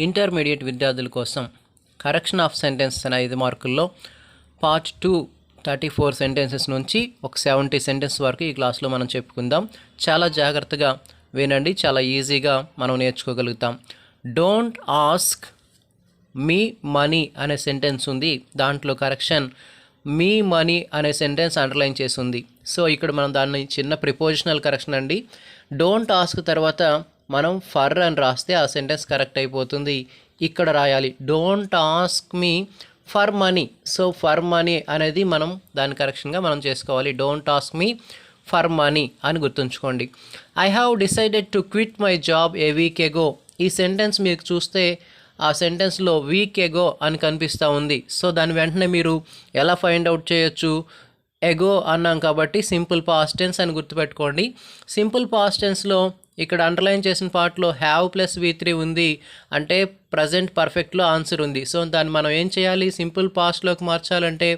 Intermediate విద్యార్థుల కోసం correction of sentence అనే 5 మార్కుల్లో పార్ట్ 2 34 సెంటెన్సెస్ నుంచి ఒక 70 సెంటెన్స్ వరకు ఈ క్లాస్లో మనం చెప్పుకుందాం. చాలా జాగ్రత్తగా వినండి, చాలా ఈజీగా మనం నేర్చుకోగలుగుతాం. డోంట్ ఆస్క్ మీ మనీ అనే సెంటెన్స్ ఉంది, దాంట్లో కరెక్షన్ మీ మనీ అనే సెంటెన్స్ అండర్లైన్ చేసి ఉంది. సో ఇక్కడ మనం దాన్ని చిన్న ప్రిపోజిషనల్ కరెక్షన్ అండి. డోంట్ ఆస్క్ తర్వాత మనం ఫర్ అని రాస్తే ఆ సెంటెన్స్ కరెక్ట్ అయిపోతుంది. ఇక్కడ రాయాలి don't ask me for money. So for money అనేది మనం దాని కరెక్షన్గా మనం చేసుకోవాలి. Don't ask me for money అని గుర్తుంచుకోండి. I have decided to quit my job a week ago. ఈ సెంటెన్స్ మీకు చూస్తే ఆ సెంటెన్స్లో వీక్ ఎగో అని కనిపిస్తూ ఉంది. సో దాని వెంటనే మీరు ఎలా ఫైండ్ అవుట్ చేయొచ్చు? ఎగో అన్నాం కాబట్టి సింపుల్ పాస్ట్ టెన్స్ అని గుర్తుపెట్టుకోండి. సింపుల్ పాస్ట్ టెన్స్లో ఇక్కడ అండర్లైన్ చేసిన పార్ట్లో హ్యావ్ ప్లస్ V3 ఉంది, అంటే ప్రజెంట్ పర్ఫెక్ట్లో ఆన్సర్ ఉంది. సో దాన్ని మనం ఏం చేయాలి? సింపుల్ పాస్ట్లోకి మార్చాలంటే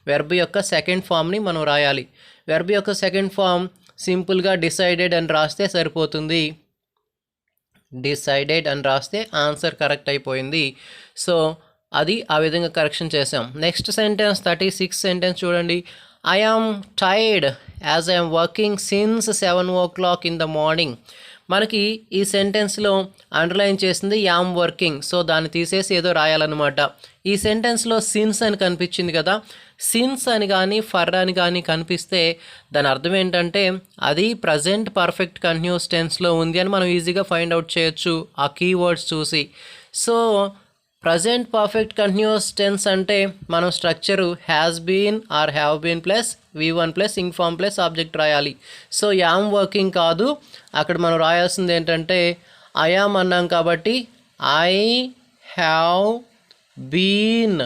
వెర్బ్ యొక్క సెకండ్ ఫామ్ని మనం రాయాలి. వెర్బ్ యొక్క సెకండ్ ఫామ్ సింపుల్గా డిసైడెడ్ అని రాస్తే సరిపోతుంది. డిసైడెడ్ అని రాస్తే ఆన్సర్ కరెక్ట్ అయిపోయింది. సో అది ఆ విధంగా కరెక్షన్ చేసాం. నెక్స్ట్ సెంటెన్స్ 36 సెంటెన్స్ చూడండి. I am tired as I'm working since 7 o'clock in the morning. మనకి ఈ సెంటెన్స్లో అండర్లైన్ చేసింది యామ్ వర్కింగ్. సో దాన్ని తీసేసి ఏదో రాయాలన్నమాట. ఈ సెంటెన్స్లో సిన్స్ అని కనిపించింది కదా, సిన్స్ అని కానీ ఫర్ అని కానీ కనిపిస్తే దాని అర్థం ఏంటంటే అది ప్రజెంట్ పర్ఫెక్ట్ కంటిన్యూస్ టెన్స్లో ఉంది అని మనం ఈజీగా ఫైండ్ అవుట్ చేయొచ్చు ఆ కీవర్డ్స్ చూసి. So present perfect continuous tense అంటే మనం structure has been or have been plus V1 plus ing form plus object రాయాలి. సో యామ్ వర్కింగ్ కాదు, అక్కడ మనం రాయాల్సింది ఏంటంటే ఐ యామ్ అన్నాం కాబట్టి ఐ హ్యావ్ బీన్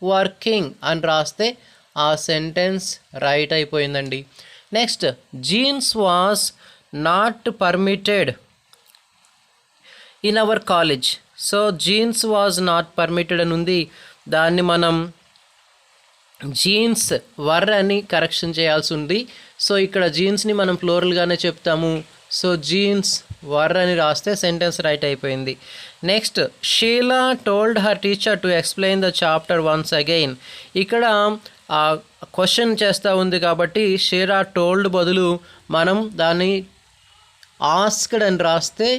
వర్కింగ్ అని రాస్తే ఆ సెంటెన్స్ రైట్ అయిపోయిందండి. Next jeans was not permitted in our college. So jeans was not permitted అని ఉంది, దాన్ని మనం జీన్స్ వర్ అని కరెక్షన్ చేయాల్సి ఉంది. సో ఇక్కడ జీన్స్ని మనం ప్లూరల్గానే చెప్తాము. సో జీన్స్ వర్ అని రాస్తే సెంటెన్స్ రైట్ అయిపోయింది. Next Sheela told her teacher to explain the chapter once again. ఇక్కడ క్వశ్చన్ చేస్తూ ఉంది కాబట్టి షీలా టోల్డ్ బదులు మనం దాన్ని ఆస్క్డ్ అని రాస్తే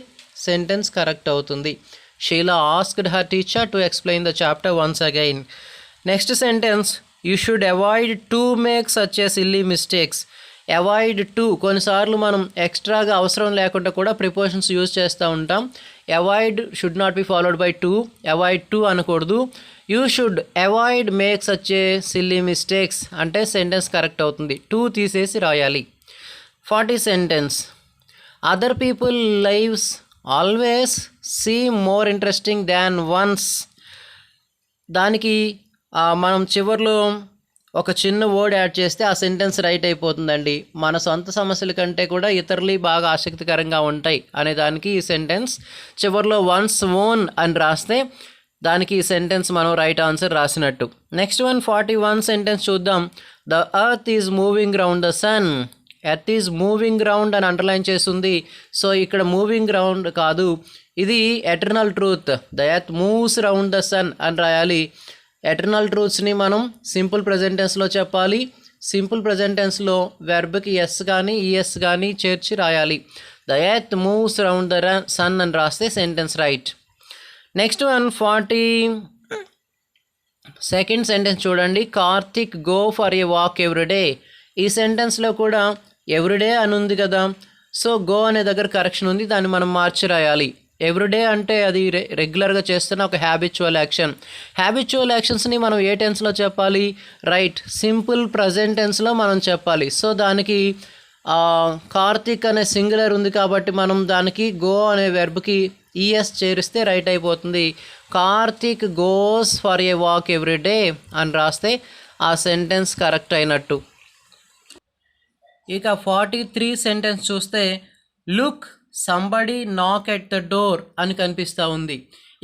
సెంటెన్స్ కరెక్ట్ అవుతుంది. Sheela asked her teacher to explain the chapter once again. Next sentence you should avoid to make such a silly mistakes. Avoid to కొన్నిసార్లు మనం ఎక్స్ట్రాగా అవసరం లేకుండా కూడా ప్రిపోజిషన్స్ యూజ్ చేస్తూ ఉంటాం. Avoid should not be followed by to, avoid to అనకూడదు. You should avoid make such a silly mistakes అంటే సెంటెన్స్ కరెక్ట్ అవుతుంది. టు తీసేసి రాయాలి. 40 sentence other people lives always seem more interesting than ones. దానికి మనం చివర్లో ఒక చిన్న వర్డ్ యాడ్ చేస్తే ఆ సెంటెన్స్ రైట్ అయిపోతుందండి. మన సొంత సమస్యల కంటే కూడా ఇతరులు బాగా ఆసక్తికరంగా ఉంటాయి అనే దానికి ఈ సెంటెన్స్ చివర్లో వన్స్ ఓన్ అని రాస్తే దానికి ఈ సెంటెన్స్ మనం రైట్ ఆన్సర్ రాసినట్టు. నెక్స్ట్ 41 సెంటెన్స్ చూద్దాం. The earth is moving round the sun. Earth is moving round అని అండర్లైన్ చేస్తుంది. సో ఇక్కడ మూవింగ్ రౌండ్ కాదు, ఇది eternal truth. The earth moves round the sun అని రాయాలి. ఎటర్నల్ ట్రూత్స్ని మనం సింపుల్ ప్రెజెంట్ టెన్స్లో చెప్పాలి. సింపుల్ ప్రెజెంట్ టెన్స్లో వెర్బ్కి ఎస్ కానీ ఈఎస్ కానీ చేర్చి రాయాలి. The earth moves round the sun అని రాస్తే sentence right. Next 42nd sentence చూడండి. Karthik go for a walk everyday. ఈ సెంటెన్స్లో కూడా ఎవ్రీడే అని ఉంది కదా, సో గో అనే దగ్గర కరెక్షన్ ఉంది, దాన్ని మనం మార్చి రాయాలి. ఎవ్రీడే అంటే అది రెగ్యులర్గా చేస్తున్న ఒక హ్యాబిచువల్ యాక్షన్. హ్యాబిచువల్ యాక్షన్స్ని మనం ఏ టెన్స్లో చెప్పాలి? రైట్, సింపుల్ ప్రజెంట్ టెన్స్లో మనం చెప్పాలి. సో దానికి కార్తిక్ అనే సింగులర్ ఉంది కాబట్టి మనం దానికి గో అనే వెర్బ్కి ఈఎస్ చేరిస్తే రైట్ అయిపోతుంది. Karthik goes for a walk everyday అని రాస్తే ఆ సెంటెన్స్ కరెక్ట్ అయినట్టు. ఇక 43 సెంటెన్స్ చూస్తే లుక్ సంబడి నాక్ ఎట్ ద డోర్ అని కనిపిస్తూ ఉంది.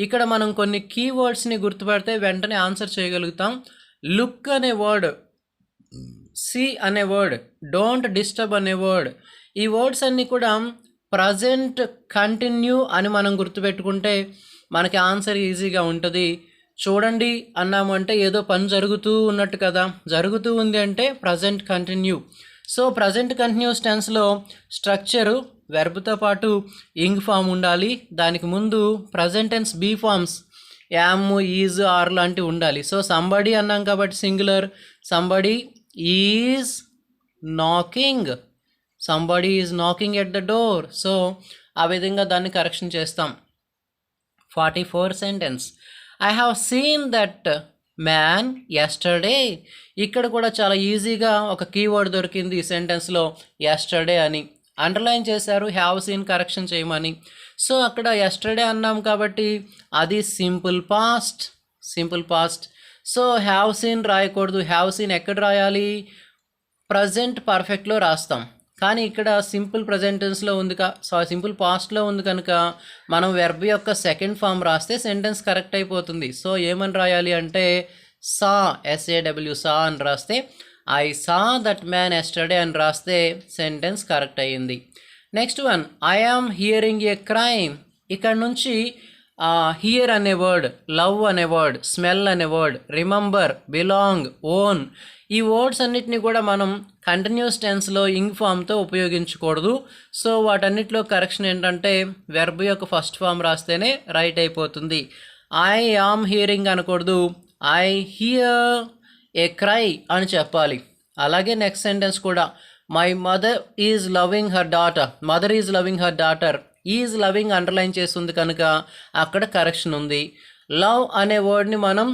ఇక్కడ మనం కొన్ని కీవర్డ్స్ని గుర్తుపెడితే వెంటనే ఆన్సర్ చేయగలుగుతాం. లుక్ అనే వర్డ్, సి అనే వర్డ్, డోంట్ డిస్టర్బ్ అనే వర్డ్, ఈ వర్డ్స్ అన్నీ కూడా ప్రజెంట్ కంటిన్యూ అని మనం గుర్తుపెట్టుకుంటే మనకి ఆన్సర్ ఈజీగా ఉంటుంది. చూడండి అన్నాము అంటే ఏదో పని జరుగుతూ ఉన్నట్టు కదా, జరుగుతూ ఉంది అంటే present continue. So present continuous టెన్స్లో స్ట్రక్చరు వెర్బ్తో పాటు ఇంగ్ ఫామ్ ఉండాలి, దానికి ముందు present tense be forms am, is, are లాంటివి ఉండాలి. సో సంబడి అన్నాం కాబట్టి singular, somebody is knocking, somebody is knocking at the door. So ఆ విధంగా దాన్ని కరెక్షన్ చేస్తాం. 44 sentence, I have seen that man yesterday. ఇక్కడ కూడా చాలా ఈజీగా ఒక కీవర్డ్ దొరికింది ఈ సెంటెన్స్లో, యస్టర్డే అని అండర్లైన్ చేశారు, హ్యావ్ సీన్ కరెక్షన్ చేయమని. సో అక్కడ యస్టర్డే అన్నాం కాబట్టి అది simple past, simple past. So have seen రాయకూడదు, హ్యావ్ సీన్ ఎక్కడ రాయాలి, ప్రజెంట్ పర్ఫెక్ట్లో రాస్తాం. కానీ ఇక్కడ సింపుల్ ప్రజెంట్ టెన్స్లో ఉంది సింపుల్ పాస్ట్లో ఉంది కనుక మనం వెర్బ్ యొక్క సెకండ్ ఫామ్ రాస్తే సెంటెన్స్ కరెక్ట్ అయిపోతుంది. సో ఏమని రాయాలి అంటే సా, SAW సా అని రాస్తే, I saw that man yesterday అని రాస్తే సెంటెన్స్ కరెక్ట్ అయ్యింది. Next one, I am hearing a crime. ఇక్కడ నుంచి హియర్ అనే వర్డ్, లవ్ అనే వర్డ్, స్మెల్ అనే వర్డ్, రిమెంబర్, బిలాంగ్, ఓన్, ఈ వర్డ్స్ అన్నిటిని కూడా మనం కంటిన్యూస్ టెన్స్లో ఇంగ్ ఫామ్తో ఉపయోగించకూడదు. సో వాటన్నిటిలో కరెక్షన్ ఏంటంటే వెర్బ్ యొక్క ఫస్ట్ ఫామ్ రాస్తేనే రైట్ అయిపోతుంది. ఐ ఆమ్ హియరింగ్ అనకూడదు, ఐ హియర్ ఏ క్రై అని చెప్పాలి. అలాగే నెక్స్ట్ సెంటెన్స్ కూడా, my mother is loving her daughter, mother is loving her daughter, is loving underline చేస్తుంది కనుక అక్కడ కరెక్షన్ ఉంది. లవ్ అనే వర్డ్ని మనం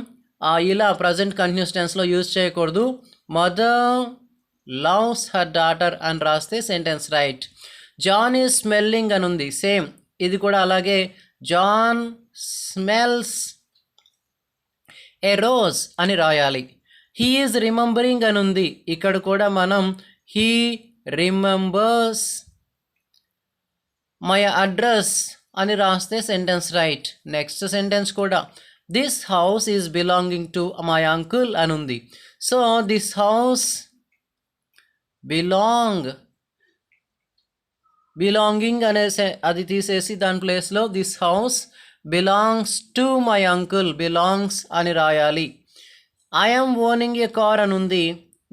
ఇలా ప్రజెంట్ కంటిన్యూస్ టెన్స్లో యూజ్ చేయకూడదు, మదర్ లవ్స్ హర్ డాటర్ అని రాస్తే sentence right. John is smelling అని ఉంది, సేమ్ ఇది కూడా అలాగే, జాన్ స్మెల్స్ ఏ రోజ్ అని రాయాలి. హీ ఈజ్ రిమెంబరింగ్ అని ఉంది, ఇక్కడ కూడా మనం హీ రిమెంబర్స్ మై అడ్రస్ అని రాస్తే సెంటెన్స్ రైట్. నెక్స్ట్ సెంటెన్స్ కూడా, this house is belonging to my uncle అని ఉంది. సో దిస్ హౌస్ బిలాంగింగ్ అనేసి అది తీసేసి దాని ప్లేస్లో this house belongs to my uncle, belongs అని రాయాలి. I am owning a car అని ఉంది,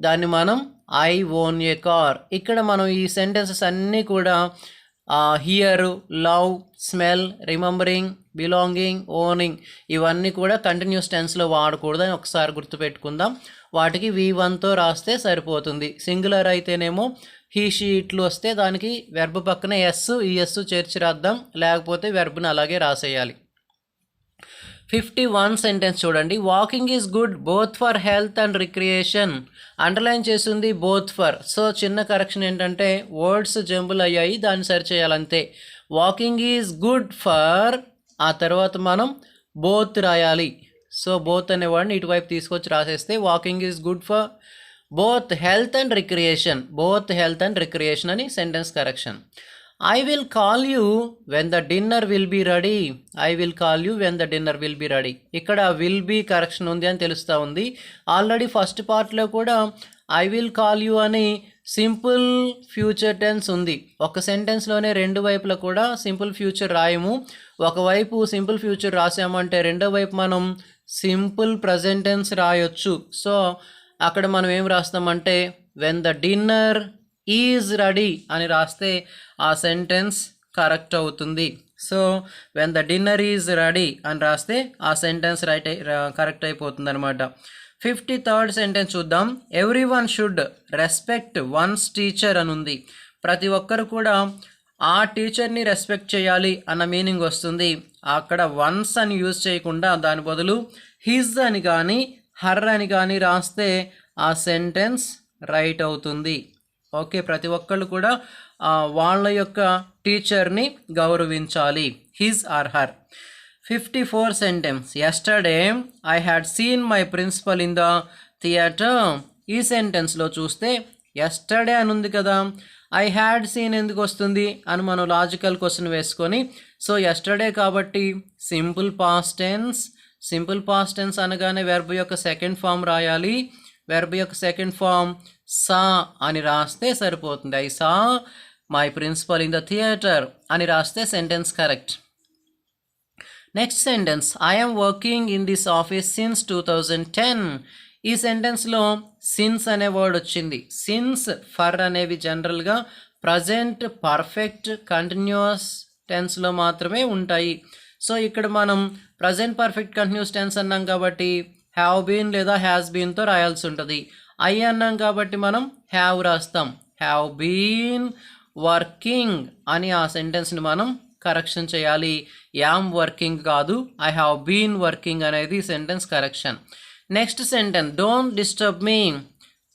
దాన్ని మనం ఐ ఓన్ ఏ కార్. ఇక్కడ మనం ఈ సెంటెన్సెస్ అన్నీ కూడా here, love, smell, remembering, belonging, owning ఇవన్నీ కూడా కంటిన్యూస్ టెన్స్లో వాడకూడదని ఒకసారి గుర్తుపెట్టుకుందాం. వాటికి V1తో రాస్తే సరిపోతుంది. సింగులర్ అయితేనేమో హీ, షీ, ఇట్లు వస్తే దానికి వెర్బ్ పక్కన ఈ ఎస్ చేర్చి రాద్దాం, లేకపోతే వెర్బ్ని అలాగే రాసేయాలి. 51 సెంటెన్స్ చూడండి, walking is good both for health and recreation, underline చేసింది బోత్ ఫర్. సో చిన్న కరెక్షన్ ఏంటంటే వర్డ్స్ జంబుల్ అయ్యాయి, దాన్ని సరి చేయాలంతే. వాకింగ్ ఈజ్ గుడ్ ఫర్, ఆ తర్వాత మనం బోత్ రాయాలి. సో బోత్ అనే వర్డ్ని ఇటువైపు తీసుకొచ్చి రాసేస్తే walking is good for both health and recreation, both health and recreation అని sentence correction. I will call you when the dinner will be ready, I will call you when the dinner will be ready. ఇక్కడ will be correction ఉంది అని తెలుస్తూ ఉంది. Already first పార్ట్లో కూడా I will call you అని simple future tense ఉంది. ఒక సెంటెన్స్లోనే రెండు వైపులా కూడా సింపుల్ ఫ్యూచర్ రాయము. ఒకవైపు సింపుల్ ఫ్యూచర్ రాసామంటే రెండో వైపు మనం సింపుల్ ప్రజెంట్ టెన్స్ రాయొచ్చు. సో అక్కడ మనం ఏం రాస్తామంటే when the dinner is ready అని రాస్తే ఆ సెంటెన్స్ కరెక్ట్ అవుతుంది. So when the dinner is ready అని రాస్తే ఆ సెంటెన్స్ కరెక్ట్ అయిపోతుంది అనమాట. 53rd సెంటెన్స్ చూద్దాం, every one should respect once teacher అని ఉంది. ప్రతి ఒక్కరు కూడా ఆ టీచర్ని రెస్పెక్ట్ చేయాలి అన్న మీనింగ్ వస్తుంది. అక్కడ వన్స్ అని యూజ్ చేయకుండా దాని బదులు హిజ్ అని కానీ హర్ అని కానీ రాస్తే ఆ సెంటెన్స్ రైట్ అవుతుంది. ఓకే, ప్రతి ఒక్కళ్ళు కూడా వాళ్ళ యొక్క టీచర్ని గౌరవించాలి, his or her. 54 sentence, yesterday I had seen my principal in the theatre. ఈ సెంటెన్స్లో చూస్తే యస్టర్డే అని ఉంది కదా, ఐ హ్యాడ్ సీన్ ఎందుకు వస్తుంది అని మనం లాజికల్ క్వశ్చన్ వేసుకొని, సో యస్టర్డే కాబట్టి simple past tense, simple past tense అనగానే వెర్బ్ యొక్క సెకండ్ ఫామ్ రాయాలి. వెర్బ్ యొక్క సెకండ్ ఫామ్ సా అని రాస్తే సరిపోతుంది. I saw my principal in the theatre అని రాస్తే sentence correct. Next sentence, I am working in this office since 2010. ఈ సెంటెన్స్లో సిన్స్ అనే వర్డ్ వచ్చింది. సిన్స్, ఫర్ అనేవి జనరల్గా ప్రజెంట్ పర్ఫెక్ట్ కంటిన్యూస్ టెన్స్లో మాత్రమే ఉంటాయి. సో ఇక్కడ మనం ప్రజెంట్ పర్ఫెక్ట్ కంటిన్యూస్ టెన్స్ అన్నాం కాబట్టి హ్యావ్ బీన్ లేదా హ్యాస్ బీన్తో రాయాల్సి ఉంటుంది. ఐ అన్నాం కాబట్టి మనం హ్యావ్ రాస్తాం. హ్యావ్ బీన్ వర్కింగ్ అని ఆ సెంటెన్స్ని మనం కరెక్షన్ చేయాలి. యామ్ వర్కింగ్ కాదు, ఐ హ్యావ్ బీన్ వర్కింగ్ అనేది sentence correction. Next sentence, don't disturb me,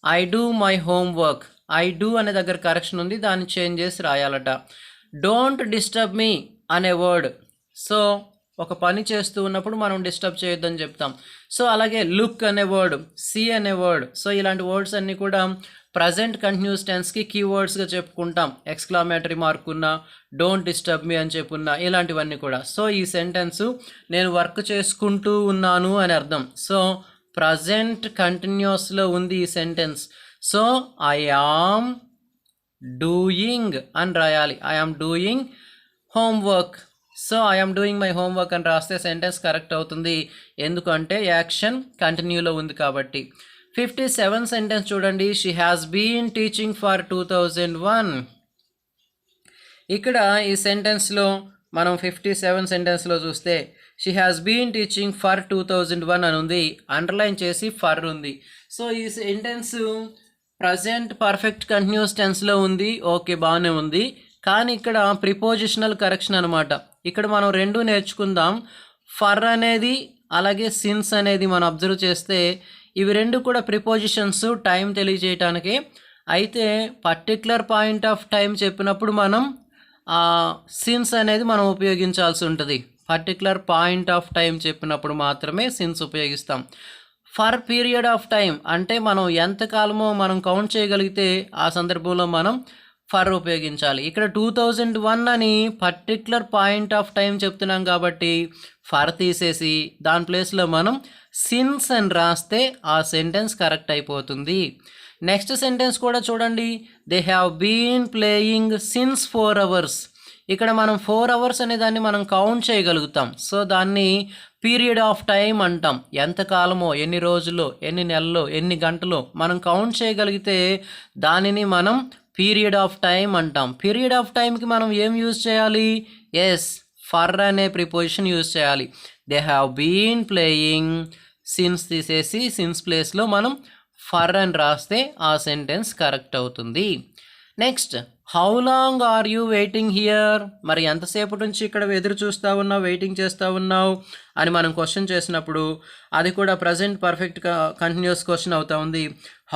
I do my homework. I do అనే దగ్గర కరెక్షన్ ఉంది, దాన్ని చేంజ్ చేసి రాయాలట. డోంట్ డిస్టర్బ్ మీ అనే వర్డ్, సో ఒక పని చేస్తూ ఉన్నప్పుడు మనం డిస్టర్బ్ చేయొద్దని చెప్తాం. సో అలాగే లుక్ అనే వర్డ్, సీ అనే వర్డ్, సో ఇలాంటి వర్డ్స్ అన్నీ కూడా ప్రజెంట్ కంటిన్యూస్ టెన్స్కి కీవర్డ్స్గా చెప్పుకుంటాం. ఎక్స్క్లామేటరీ మార్క్ ఉన్న, డోంట్ డిస్టర్బ్ మీ అని చెప్పున్నా, ఇలాంటివన్నీ కూడా. సో ఈ సెంటెన్సు నేను వర్క్ చేసుకుంటూ ఉన్నాను అని అర్థం. సో ప్రజెంట్ కంటిన్యూస్లో ఉంది ఈ sentence. So I am doing అని రాయాలి. I am doing homework. So I am doing my homework అని రాస్తే సెంటెన్స్ కరెక్ట్ అవుతుంది, ఎందుకంటే యాక్షన్ కంటిన్యూలో ఉంది కాబట్టి. 57 సెంటెన్స్ చూడండి, she has been teaching for 2001. ఇక్కడ ఈ సెంటెన్స్లో మనం 57 సెంటెన్స్లో చూస్తే she has been teaching for 2001 అని ఉంది, అండర్లైన్ చేసి ఫర్ ఉంది. సో ఈ సెంటెన్స్ ప్రజెంట్ పర్ఫెక్ట్ కంటిన్యూస్ టెన్స్లో ఉంది, ఓకే బాగానే ఉంది. కానీ ఇక్కడ ప్రిపోజిషనల్ కరెక్షన్ అనమాట. ఇక్కడ మనం రెండు నేర్చుకుందాం. ఫర్ అనేది అలాగే సిన్స్ అనేది మనం అబ్జర్వ్ చేస్తే ఇవి రెండు కూడా ప్రిపోజిషన్స్ టైం తెలియజేయటానికి. అయితే పర్టిక్యులర్ పాయింట్ ఆఫ్ టైం చెప్పినప్పుడు మనం సిన్స్ అనేది మనం ఉపయోగించాల్సి ఉంటుంది. పర్టిక్యులర్ పాయింట్ ఆఫ్ టైం చెప్పినప్పుడు మాత్రమే సిన్స్ ఉపయోగిస్తాం. ఫర్ పీరియడ్ ఆఫ్ టైం అంటే మనం ఎంతకాలమో మనం కౌంట్ చేయగలిగితే ఆ సందర్భంలో మనం ఫర్ ఉపయోగించాలి. ఇక్కడ 2001 అని పర్టిక్యులర్ పాయింట్ ఆఫ్ టైం చెప్తున్నాం కాబట్టి ఫర్ తీసేసి దాని ప్లేస్లో మనం సిన్స్ అని రాస్తే ఆ సెంటెన్స్ కరెక్ట్ అయిపోతుంది. నెక్స్ట్ సెంటెన్స్ కూడా చూడండి, they have been playing since 4 hours. ఇక్కడ మనం 4 hours అనే దాన్ని మనం కౌంట్ చేయగలుగుతాం. సో దాన్ని పీరియడ్ ఆఫ్ టైం అంటాం. ఎంతకాలమో, ఎన్ని రోజుల్లో, ఎన్ని నెలల్లో, ఎన్ని గంటలో మనం కౌంట్ చేయగలిగితే దానిని మనం పీరియడ్ ఆఫ్ టైం అంటాం. పీరియడ్ ఆఫ్ టైంకి మనం ఏం యూజ్ చేయాలి? ఎస్, ఫర్ అనే ప్రిపోజిషన్ యూజ్ చేయాలి. They have been playing, since తీసేసి సిన్స్ ప్లేస్లో మనం ఫర్ అని రాస్తే ఆ సెంటెన్స్ కరెక్ట్ అవుతుంది. Next, how long are you waiting here? మరి ఎంతసేపు నుంచి ఇక్కడ ఎదురు చూస్తూ ఉన్నావు, వెయిటింగ్ చేస్తూ ఉన్నావు అని మనం క్వశ్చన్ చేసినప్పుడు అది కూడా ప్రజెంట్ పర్ఫెక్ట్ కంటిన్యూస్ క్వశ్చన్ అవుతా ఉంది.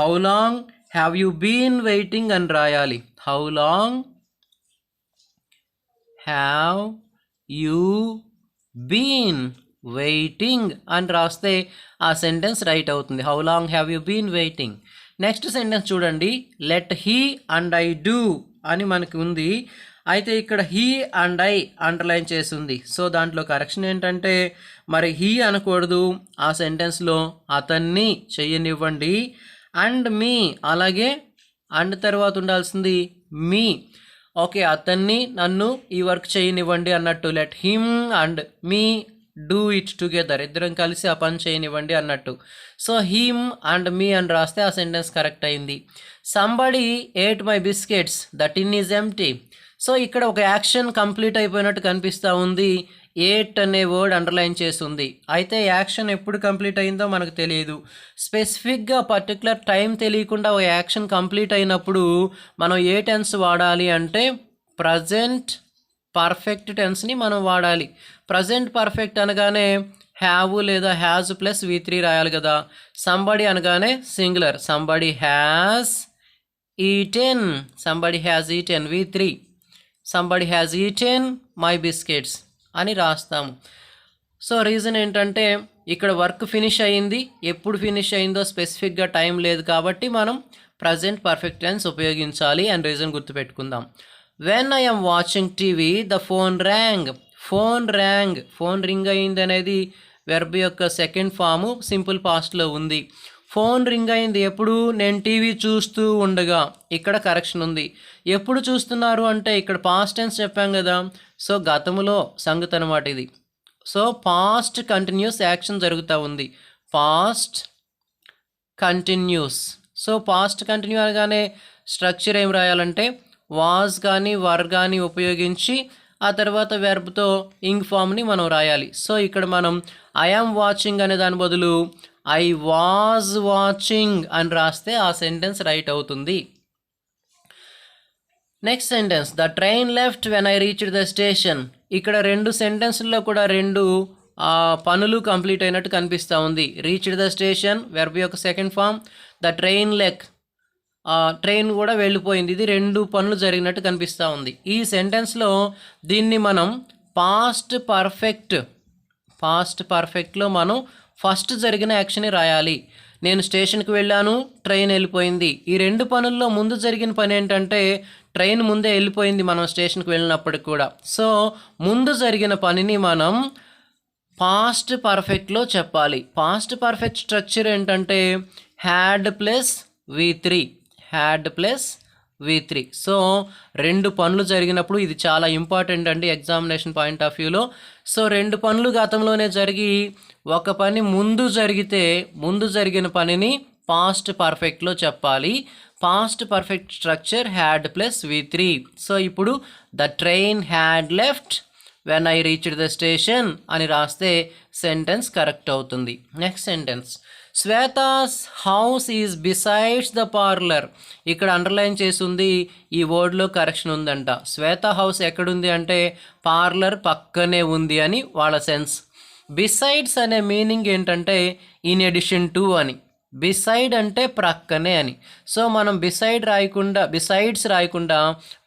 How long have you been waiting అని రాయాలి. How long have you been waiting అని రాస్తే ఆ సెంటెన్స్ రైట్ అవుతుంది. How long have you been waiting. Next sentence చూడండి, let he and I do అని మనకి ఉంది. అయితే ఇక్కడ హీ అండ్ ఐ అండర్లైన్ చేసి ఉంది. సో దాంట్లో కరెక్షన్ ఏంటంటే మరి హీ అనకూడదు, ఆ సెంటెన్స్లో అతన్ని చెయ్యనివ్వండి. అండ్ మీ, అలాగే అండ్ తర్వాత ఉండాల్సింది మీ. ఓకే, అతన్ని నన్ను ఈ వర్క్ చేయనివ్వండి అన్నట్టు. Let him and me do it together, ఇద్దరం కలిసి ఆ పని చేయనివ్వండి అన్నట్టు. సో హిమ్ అండ్ మీ అని రాస్తే ఆ సెంటెన్స్ కరెక్ట్ అయింది. Somebody ate my biscuits, the tin is empty. So ఇక్కడ ఒక యాక్షన్ కంప్లీట్ అయిపోయినట్టు కనిపిస్తూ ఉంది. ఏట్ అనే వర్డ్ అండర్లైన్ చేసి ఉంది. అయితే యాక్షన్ ఎప్పుడు కంప్లీట్ అయిందో మనకు తెలియదు. స్పెసిఫిక్గా పర్టికులర్ టైం తెలియకుండా ఒక యాక్షన్ కంప్లీట్ అయినప్పుడు మనం ఏ టెన్స్ వాడాలి అంటే ప్రజెంట్ పర్ఫెక్ట్ టెన్స్ని మనం వాడాలి. ప్రజెంట్ పర్ఫెక్ట్ అనగానే హ్యావ్ లేదా హ్యాజ్ ప్లస్ V3 రాయాలి కదా. సంబడి అనగానే singular, somebody has eaten, somebody has eaten V3, somebody has eaten my biscuits అని రాస్తాము. సో రీజన్ ఏంటంటే ఇక్కడ వర్క్ ఫినిష్ అయ్యింది, ఎప్పుడు ఫినిష్ అయిందో స్పెసిఫిక్గా టైం లేదు కాబట్టి మనం ప్రజెంట్ పర్ఫెక్ట్ టెన్స్ ఉపయోగించాలి అని రీజన్ గుర్తుపెట్టుకుందాం. When I am watching TV the phone rang. Phone rang, phone ring అయింది అనేది వెర్బ్ యొక్క సెకండ్ ఫాము సింపుల్ పాస్ట్లో ఉంది. ఫోన్ రింగ్ అయింది ఎప్పుడు? నేను టీవీ చూస్తూ ఉండగా. ఇక్కడ కరెక్షన్ ఉంది. ఎప్పుడు చూస్తున్నారు అంటే ఇక్కడ పాస్ట్ టెన్స్ చెప్పాం కదా, సో గతములో సంగతి అనమాట ఇది. సో పాస్ట్ కంటిన్యూస్ యాక్షన్ జరుగుతూ ఉంది, past continuous. So past continue అనగానే స్ట్రక్చర్ ఏం రాయాలంటే వాజ్ కానీ వర్ కానీ ఉపయోగించి ఆ తర్వాత వెర్బ్తో ఇంగ్ ఫామ్ని మనం రాయాలి. సో ఇక్కడ మనం ఐ యామ్ వాచింగ్ అనే దాని బదులు ఐ వాజ్ వాచింగ్ అని రాస్తే ఆ సెంటెన్స్ రైట్ అవుతుంది. Next sentence, the train left when I reached the station. ఇక్కడ రెండు సెంటెన్స్లో కూడా రెండు పనులు కంప్లీట్ అయినట్టు కనిపిస్తూ ఉంది. రీచ్డ్ ద స్టేషన్ వెర్బ్ యొక్క సెకండ్ ఫామ్, ద ట్రైన్ లెక్ ట్రైన్ కూడా వెళ్ళిపోయింది, ఇది రెండు పనులు జరిగినట్టు కనిపిస్తూ ఉంది. ఈ సెంటెన్స్లో దీన్ని మనం పాస్ట్ పర్ఫెక్ట్లో మనం ఫస్ట్ జరిగిన యాక్షన్ని రాయాలి. నేను స్టేషన్కి వెళ్ళాను, ట్రైన్ వెళ్ళిపోయింది. ఈ రెండు పనుల్లో ముందు జరిగిన పని ఏంటంటే ట్రైన్ ముందే వెళ్ళిపోయింది మనం స్టేషన్కి వెళ్ళినప్పటికి కూడా. సో ముందు జరిగిన పనిని మనం పాస్ట్ పర్ఫెక్ట్లో చెప్పాలి. పాస్ట్ పర్ఫెక్ట్ స్ట్రక్చర్ ఏంటంటే హ్యాడ్ ప్లస్ V3. సో రెండు పనులు జరిగినప్పుడు ఇది చాలా ఇంపార్టెంట్ అండి ఎగ్జామినేషన్ పాయింట్ ఆఫ్ వ్యూలో. సో రెండు పనులు గతంలోనే జరిగి ఒక పని ముందు జరిగితే ముందు జరిగిన పనిని పాస్ట్ పర్ఫెక్ట్లో చెప్పాలి. Past perfect structure had plus V3. So ఇప్పుడు the train had left when I reached the station అని రాస్తే సెంటెన్స్ కరెక్ట్ అవుతుంది. Next sentence, Shweta's house is besides the parlour. ఇక్కడ అండర్లైన్ చేసి ఉంది, ఈ వర్డ్లో కరెక్షన్ ఉందంట. శ్వేత హౌస్ ఎక్కడుంది అంటే పార్లర్ పక్కనే ఉంది అని వాళ్ళ సెన్స్. బిసైడ్స్ అనే మీనింగ్ ఏంటంటే ఇన్ ఎడిషన్ టు అని, బిసైడ్ అంటే ప్రక్కనే అని. సో మనం బిసైడ్స్ రాయకుండా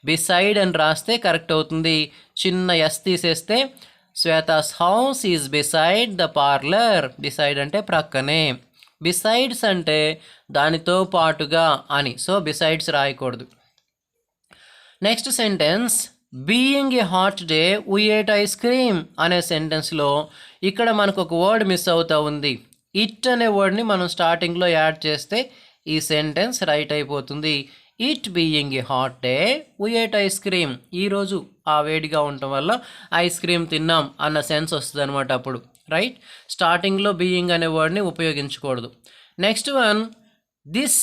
బిసైడ్ అని రాస్తే కరెక్ట్ అవుతుంది. చిన్న ఎస్ తీసేస్తే Shweta's house is beside the parlour. Beside అంటే ప్రక్కనే, బిసైడ్స్ అంటే దానితో పాటుగా అని. సో బిసైడ్స్ రాయకూడదు. Next sentence, being a hot day we ate ice cream అనే సెంటెన్స్లో ఇక్కడ మనకు ఒక వర్డ్ మిస్ అవుతూ ఉంది. ఇట్ అనే వర్డ్ని మనం స్టార్టింగ్లో యాడ్ చేస్తే ఈ సెంటెన్స్ రైట్ అయిపోతుంది. It being a hot day we ate ice cream. ఈరోజు ఆ వేడిగా ఉండటం వల్ల ఐస్ క్రీమ్ తిన్నాం అన్న సెన్స్ వస్తుంది అనమాట అప్పుడు. రైట్, స్టార్టింగ్లో బీయింగ్ అనే వర్డ్ని ఉపయోగించకూడదు. Next one, this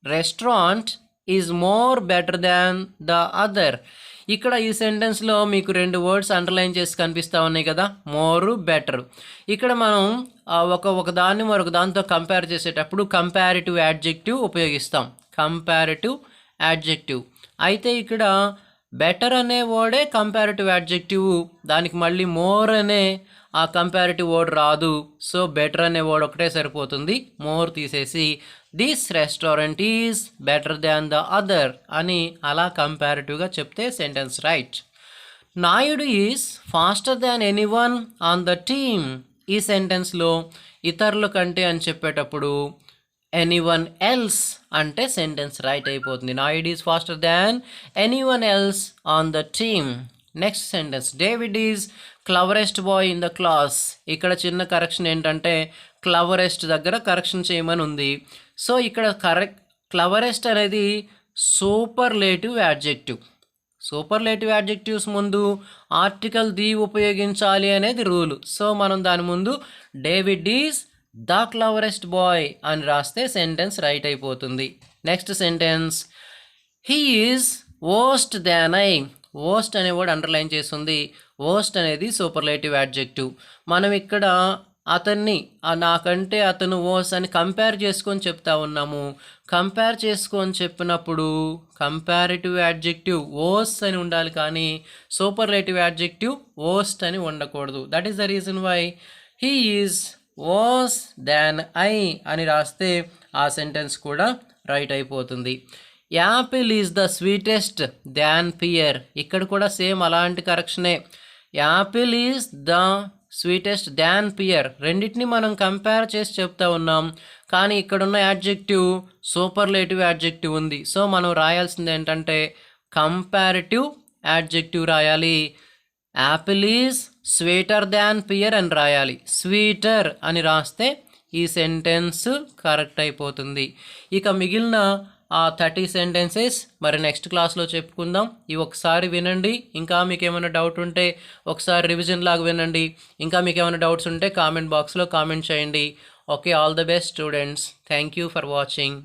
restaurant is more better than the other. ఇక్కడ ఈ సెంటెన్స్లో మీకు రెండు వర్డ్స్ అండర్లైన్ చేసి కనిపిస్తూ ఉన్నాయి కదా, మోరు బెటర్. ఇక్కడ మనం ఒక దాన్ని మరొక దాంతో కంపేర్ చేసేటప్పుడు కంపారిటివ్ యాడ్జెక్టివ్ ఉపయోగిస్తాం, కంపారిటివ్ యాడ్జెక్టివ్. అయితే ఇక్కడ బెటర్ అనే వర్డే కంపారిటివ్ యాడ్జెక్టివ్, దానికి మళ్ళీ మోర్ అనే ఆ కంపారిటివ్ వర్డ్ రాదు. సో బెటర్ అనే వర్డ్ ఒకటే సరిపోతుంది, మోర్ తీసేసి this restaurant is better than the other అని అలా కంపారిటివ్గా చెప్తే sentence right. Naidu is faster than anyone on the team. ఈ సెంటెన్స్లో ఇతరుల కంటే అని చెప్పేటప్పుడు ఎనీవన్ ఎల్స్ అంటే సెంటెన్స్ రైట్ అయిపోతుంది. Naidu is faster than anyone else on the team. Next sentence, David is cleverest boy in the class. ఇక్కడ చిన్న కరెక్షన్ ఏంటంటే క్లవరెస్ట్ దగ్గర కరెక్షన్ చేయమని ఉంది. సో ఇక్కడ క్లవరెస్ట్ అనేది సూపర్లేటివ్ యాడ్జెక్టివ్. సూపర్లేటివ్ యాడ్జెక్టివ్స్ ముందు ఆర్టికల్ ది ఉపయోగించాలి అనేది రూల్. సో మనం దాని ముందు David is the cleverest boy అని రాస్తే సెంటెన్స్ రైట్ అయిపోతుంది. Next sentence, he is worst than I. Worst అనే వర్డ్ అండర్లైన్ చేస్తుంది. వర్స్ట్ అనేది సూపర్లేటివ్ యాడ్జెక్టివ్. మనం ఇక్కడ అతన్ని నాకంటే అతను వర్స్ట్ అని కంపేర్ చేసుకొని చెప్తా ఉన్నాము. కంపేర్ చేసుకొని చెప్పినప్పుడు కంపారిటివ్ యాడ్జెక్టివ్ వర్స్ట్ అని ఉండాలి, కానీ సూపర్లేటివ్ యాడ్జెక్టివ్ వర్స్ట్ అని ఉండకూడదు. That is the reason why he is worse than I అని రాస్తే ఆ సెంటెన్స్ కూడా రైట్ అయిపోతుంది. Apple is the sweetest than pear. ఇక్కడ కూడా సేమ్ అలాంటి కరెక్షనే. Apple is the sweetest than pear. రెండింటిని మనం కంపేర్ చేసి చెప్తా ఉన్నాం, కానీ ఇక్కడున్న యాడ్జెక్టివ్ సూపర్లేటివ్ యాడ్జెక్టివ్ ఉంది. సో మనం రాయాల్సింది ఏంటంటే కంపారిటివ్ యాడ్జెక్టివ్ రాయాలి. Apple is sweeter than pear అని రాయాలి. స్వీటర్ అని రాస్తే ఈ సెంటెన్స్ కరెక్ట్ అయిపోతుంది. ఇక మిగిలిన ఆ 30 సెంటెన్సెస్ మరి నెక్స్ట్ క్లాస్లో చెప్పుకుందాం. ఇవి ఒకసారి వినండి. ఇంకా మీకు ఏమైనా డౌట్ ఉంటే ఒకసారి రివిజన్ లాగా వినండి. ఇంకా మీకు ఏమైనా డౌట్స్ ఉంటే కామెంట్ బాక్స్లో కామెంట్ చేయండి. Okay, all the best students. Thank you for watching.